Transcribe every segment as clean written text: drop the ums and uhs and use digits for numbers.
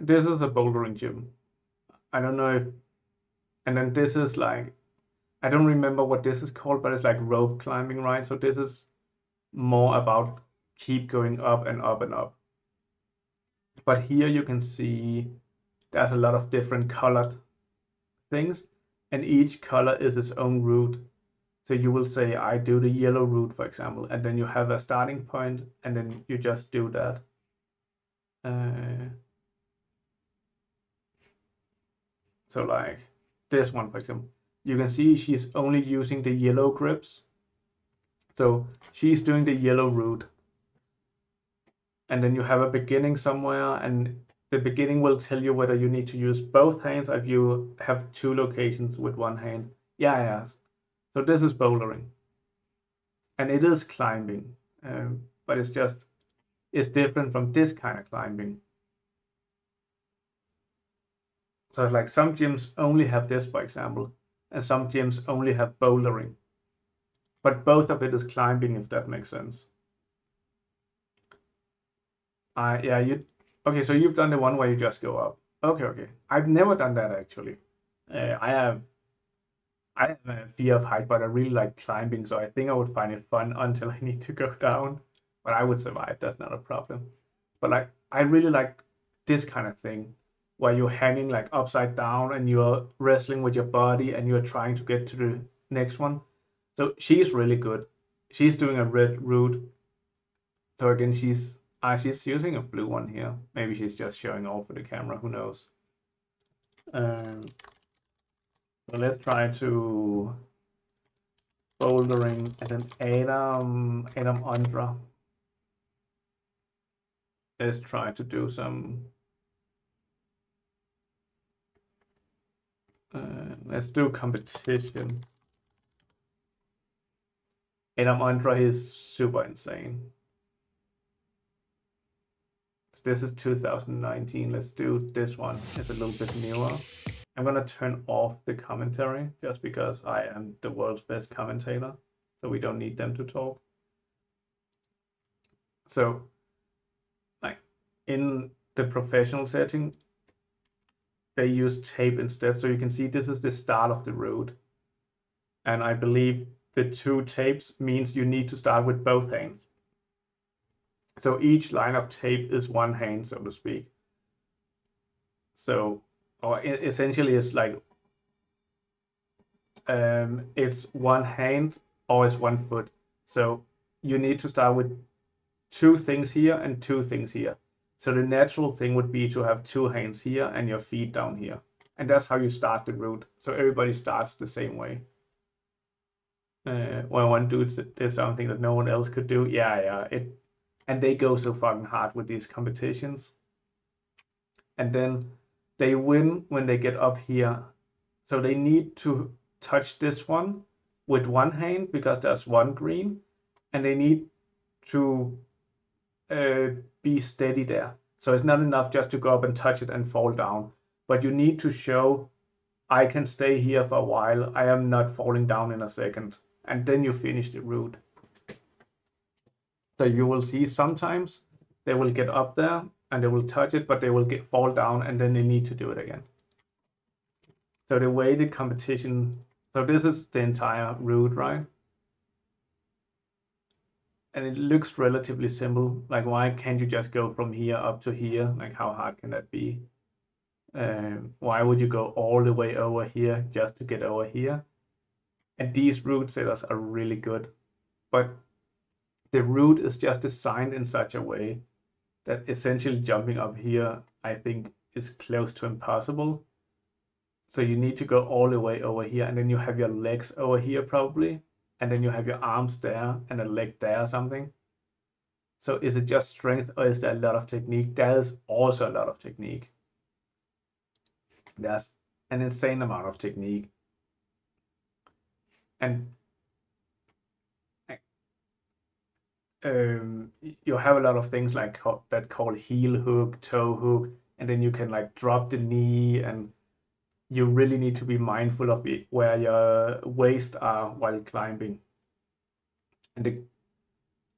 this is a bouldering gym. I don't know if, and then this is like, I don't remember what this is called, but it's like rope climbing, right? So this is more about keep going up and up and up. But here you can see there's a lot of different colored things, and each color is its own route. So you will say, I do the yellow route, for example, and then you have a starting point, and then you just do that. So like this one, for example, you can see she's only using the yellow grips. So she's doing the yellow route. And then you have a beginning somewhere, and the beginning will tell you whether you need to use both hands or if you have two locations with one hand. Yeah. So this is bouldering. And it is climbing, but it's different from this kind of climbing. So it's like some gyms only have this, for example, and some gyms only have bouldering. But both of it is climbing, if that makes sense. Okay, so you've done the one where you just go up. Okay. I've never done that actually. I have a fear of height, but I really like climbing, so I think I would find it fun until I need to go down. But I would survive, that's not a problem. But like I really like this kind of thing where you're hanging like upside down and you're wrestling with your body and you're trying to get to the next one. So she's really good. She's doing a red route. So again, she's using a blue one here. Maybe she's just showing off for the camera, who knows. So let's try to bouldering and then Adam Andra. Let's try to do some. Let's do competition. Adam Andra is super insane. This is 2019. Let's do this one. It's a little bit newer. I'm gonna turn off the commentary just because I am the world's best commentator, so we don't need them to talk. So, like in the professional setting, they use tape instead. So you can see this is the start of the route, and I believe the two tapes means you need to start with both hands. So each line of tape is one hand, so to speak. So, or essentially, it's like it's one hand or it's one foot. So you need to start with two things here and two things here. So the natural thing would be to have two hands here and your feet down here. And that's how you start the route. So everybody starts the same way. When one dude did something that no one else could do, and they go so fucking hard with these competitions. And then they win when they get up here. So they need to touch this one with one hand because there's one green, and they need to be steady there. So it's not enough just to go up and touch it and fall down, but you need to show I can stay here for a while. I am not falling down in a second, and then you finish the route. So you will see sometimes they will get up there and they will touch it, but they will fall down and then they need to do it again. So the way the competition, so this is the entire route, right? And it looks relatively simple. Like, why can't you just go from here up to here? Like, how hard can that be? Why would you go all the way over here just to get over here? And these route setters are really good, but the route is just designed in such a way that essentially jumping up here, I think, is close to impossible. So you need to go all the way over here, and then you have your legs over here probably, and then you have your arms there and a leg there or something. So is it just strength or is there a lot of technique? There is also a lot of technique. There's an insane amount of technique. And you have a lot of things like that called heel hook, toe hook, and then you can like drop the knee, and you really need to be mindful of where your waist are while climbing. And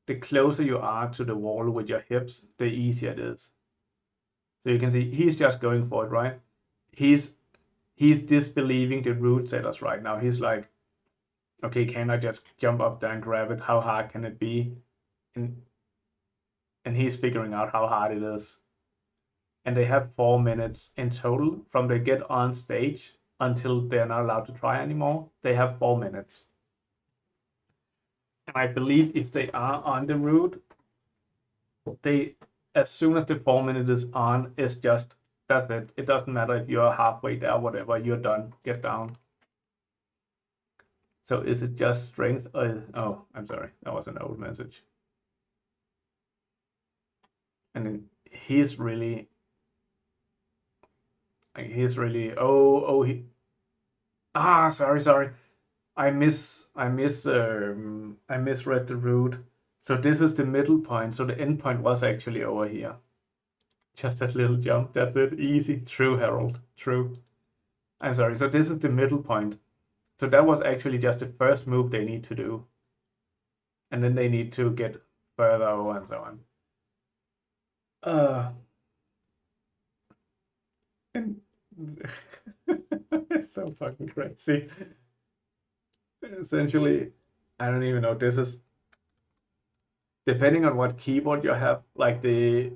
the closer you are to the wall with your hips, the easier it is. So you can see he's just going for it, right? He's disbelieving the root setters right now. He's like, okay, can I just jump up there and grab it? How hard can it be? And he's figuring out how hard it is. And they have 4 minutes in total from they get on stage until they're not allowed to try anymore. They have 4 minutes. And I believe if they are on the route, they, as soon as the 4 minutes is on, it's just, that's it. It doesn't matter if you're halfway there, whatever, you're done. Get down. So is it just strength? Oh, I'm sorry. That was an old message. And then he's really, sorry. I misread the route. So this is the middle point. So the end point was actually over here. Just that little jump. That's it. Easy. True, Harold. True. I'm sorry. So this is the middle point. So that was actually just the first move they need to do. And then they need to get further over and so on. And it's so fucking crazy. Essentially, I don't even know. This is depending on what keyboard you have. Like the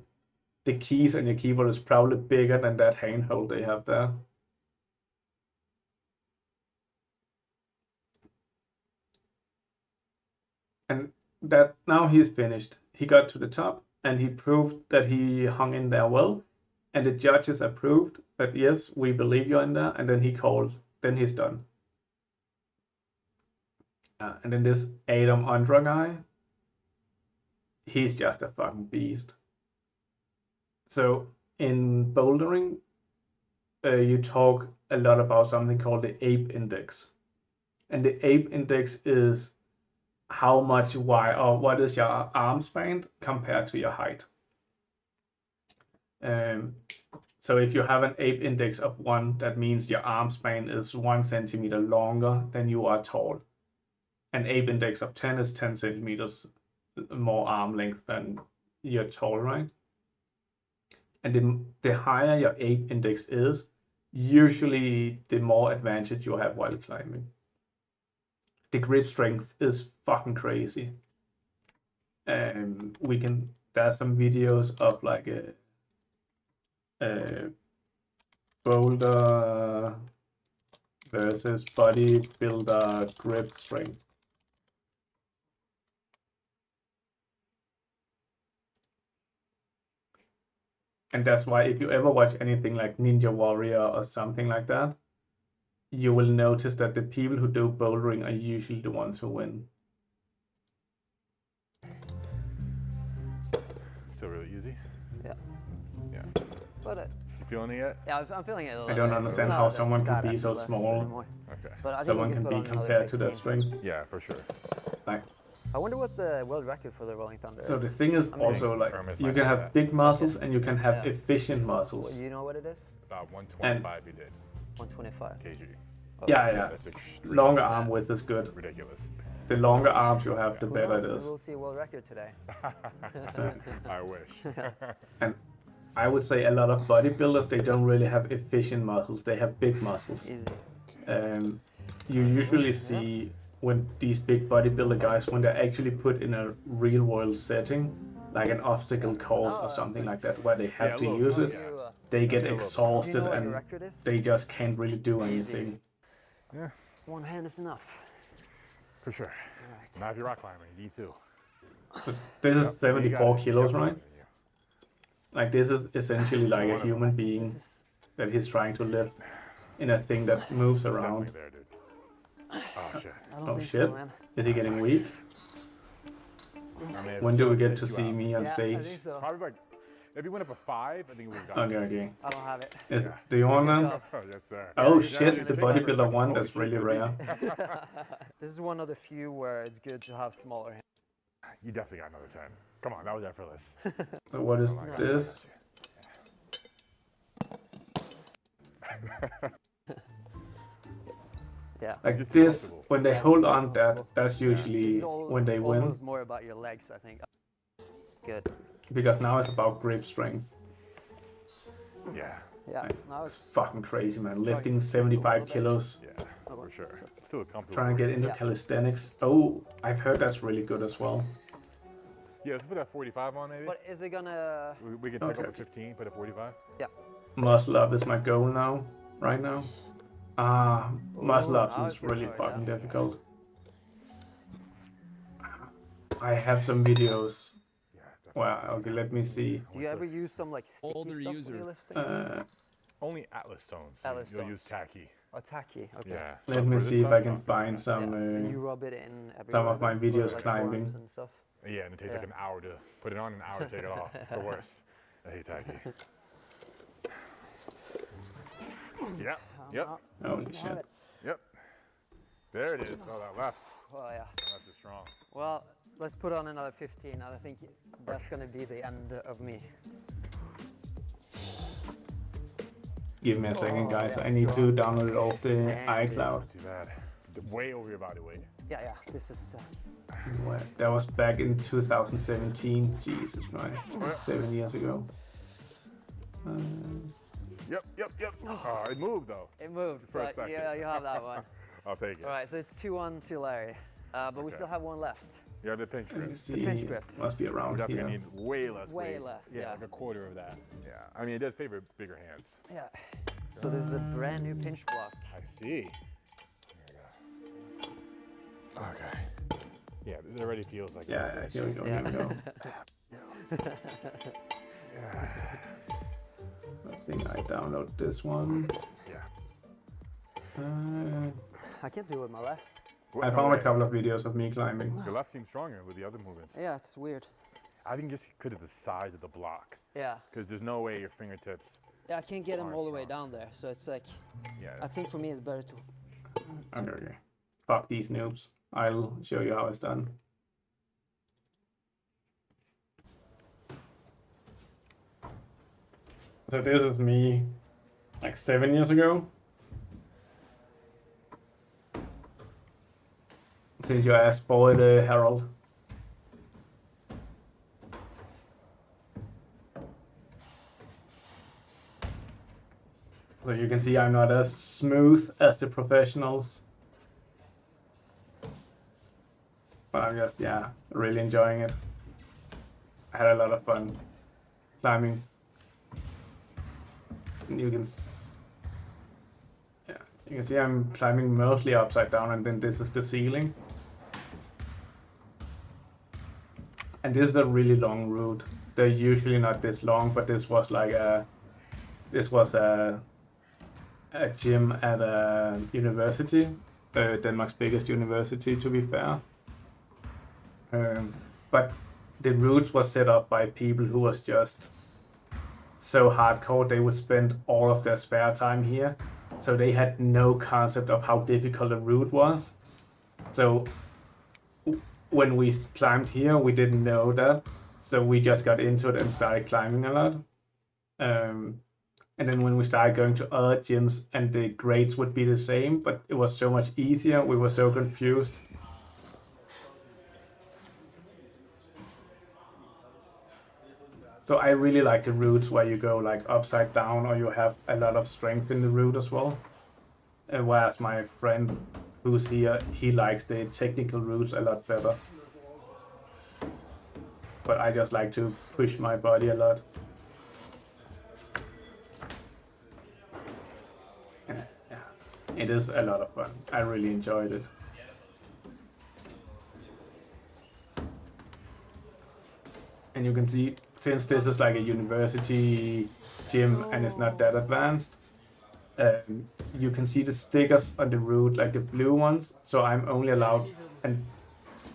keys on your keyboard is probably bigger than that handhold they have there. And that now he's finished. He got to the top and he proved that he hung in there well. And the judges approved that yes, we believe you're in there. And then he called. Then he's done. And then this Adam Undra guy, he's just a fucking beast. So in bouldering, you talk a lot about something called the ape index. And the ape index is how much wide or what is your arm span compared to your height. So if you have an ape index of 1, that means your arm span is 1 centimeter longer than you are tall. An ape index of 10 is 10 centimeters more arm length than you're tall, right? And the higher your ape index is, usually the more advantage you have while climbing. The grip strength is fucking crazy. There's some videos of like a boulder versus bodybuilder grip strength. And that's why if you ever watch anything like Ninja Warrior or something like that, you will notice that the people who do bouldering are usually the ones who win. Still really easy? Yeah. Yeah. But You feeling it yet? yeah, I'm feeling it a little I don't bit. understand how someone can be so small. Okay. But I think Someone we can put be on another compared to that 15. strength. Yeah, for sure. Like, I wonder what the world record for the Rolling Thunder is. so the thing is also like you can have big muscles and you can have efficient muscles. You know what it is? About 125 you did. 125 kg. Oh, Yeah. That's extreme. Longer arm width is good. Ridiculous. The longer arms you have, the Who better knows? it is. We'll see a world record today. I wish. And I would say a lot of bodybuilders, they don't really have efficient muscles. They have big muscles. Easy. You usually see when these big bodybuilder guys, when they're actually put in a real world setting, like an obstacle course or something like that, where they have to use it, they get exhausted and they just can't really do anything. Yeah, One hand is enough. for sure. All right. Now if you're rock climbing, you need 2. So this is 74 kilos, right? Yeah. Like this is essentially like a human being that he's trying to lift in a thing that moves It's around. definitely there, dude. Oh shit. I don't Oh think shit, so, man. is he getting weak? I may have When do we get spit to you see out. me on Yeah, I stage? think so. Probably like, if you went up a 5, I think we would have got Okay. I don't have it. Do you want them? job. Oh, yes, sir. Oh Yeah, shit, yeah, the yeah. bodybuilder one, Holy that's shit, really dude. rare. This is one of the few where it's good to have smaller hands. You definitely got another 10. Come on, that was effortless. So what is Oh my God. this? Yeah. Like Just this, impossible. when they Yeah, it's hold very on that, comfortable. that's usually when they win. Almost more about your legs, I think. Good. Because now it's about grip strength. Yeah. Yeah, now It's it's fucking crazy, man. starting Lifting to slip a little 75 bit. kilos, Yeah, for sure. Still it's comfortable. trying to get into Yeah. calisthenics. Oh, I've heard that's really good as well. Yeah, let's put that 45 on maybe. But is it gonna? We can take Okay, off a 15, put a 45. Yeah. Muscle up is my goal now, right now. Muscle Oh, ups now it's is getting really hard, fucking yeah. difficult. I have some videos. Yeah, it's definitely. Well, okay, let me see. Do you ever use some like sticky Older stuff user. when you lift things? Only Atlas stones. Atlas You'll stones. use tacky. Oh, tacky. Okay. Yeah. Let but me for this see if I can stuff, it's find best. some And you rub it in everywhere. some of my then? videos Like climbing. forearms and stuff. Yeah, and it takes like Yeah. an hour to put it on, an hour to take it off. It's the worst. I hate tacky. Yep. Yep. Holy shit. Yep. There it is. Oh, that left. Well, yeah. That left is strong. Well, let's put on another 15. I think that's gonna be the end of me. Give me a second, guys. yeah, I need to strong. download it off the Damn, iCloud. Not too bad. Way over your body weight. Yeah, yeah. This is. That was back in 2017. Jesus Christ. 7 years ago. Yep. Oh, it moved though. It moved, For a but second. yeah, you have that one. I'll take it. All right, so it's 2-1 to Larry, but we Okay. still have one left. You have the pinch Let me grip. see. pinch grip. Must be We around definitely here. need way less Way weight. less, Yeah, yeah. like a quarter of that. Yeah. I mean, it does favor bigger hands. Yeah. So this is a brand new pinch block. I see. There we go. Okay. Yeah, this already feels like. Yeah, here we go. Yeah. Here we go. I think I download this one. Yeah. I can't do it with my left. I No found way. a couple of videos of me climbing. Your left seems stronger with the other movements. Yeah, it's weird. I think just because of the size of the block. Yeah. Because there's no way your fingertips. Yeah, I can't get them Aren't all the way strong. down there, so it's like, Yeah. I think for me it's better to. Okay. Fuck these noobs. I'll show you how it's done. So this is me like 7 years ago. Since you asked for it, Harold. So you can see I'm not as smooth as the professionals. But I'm just, yeah, really enjoying it. I had a lot of fun climbing. And you can, yeah, you can see I'm climbing mostly upside down, and then this is the ceiling. And this is a really long route. They're usually not this long, but this was like a gym at a university, Denmark's biggest university, to be fair. But the routes was set up by people who was just so hardcore. They would spend all of their spare time here, so they had no concept of how difficult the route was. So when we climbed here, we didn't know that, so we just got into it and started climbing a lot. And then when we started going to other gyms, and the grades would be the same, but it was so much easier, we were so confused. So I really like the routes where you go like upside down, or you have a lot of strength in the route as well. Whereas my friend who's here, he likes the technical routes a lot better. But I just like to push my body a lot. Yeah, it is a lot of fun. I really enjoyed it. And you can see, since this is like a university gym and it's not that advanced, you can see the stickers on the route, like the blue ones. So I'm only allowed, and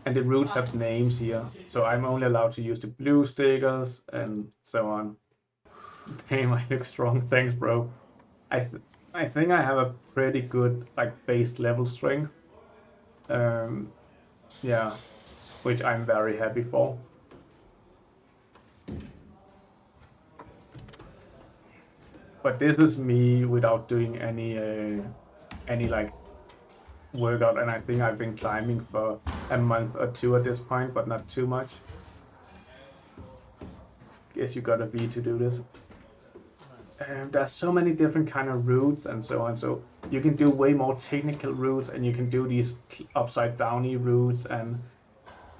the routes have names here. So I'm only allowed to use the blue stickers and so on. Damn, I look strong. Thanks, bro. I think I have a pretty good like base level strength. Yeah, which I'm very happy for. But this is me without doing any like workout, and I think I've been climbing for a month or two at this point, but not too much. Guess you gotta be to do this. there's so many different kind of routes and so on. So you can do way more technical routes, and you can do these upside downy routes, and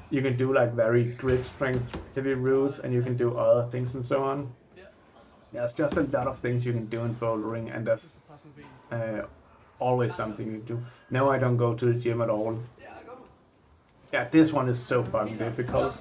you can do like very grip strength heavy routes, and you can do other things and so on. There's just a lot of things you can do in bouldering, and there's always something you do. No, I don't go to the gym at all. Yeah, this one is so fucking difficult.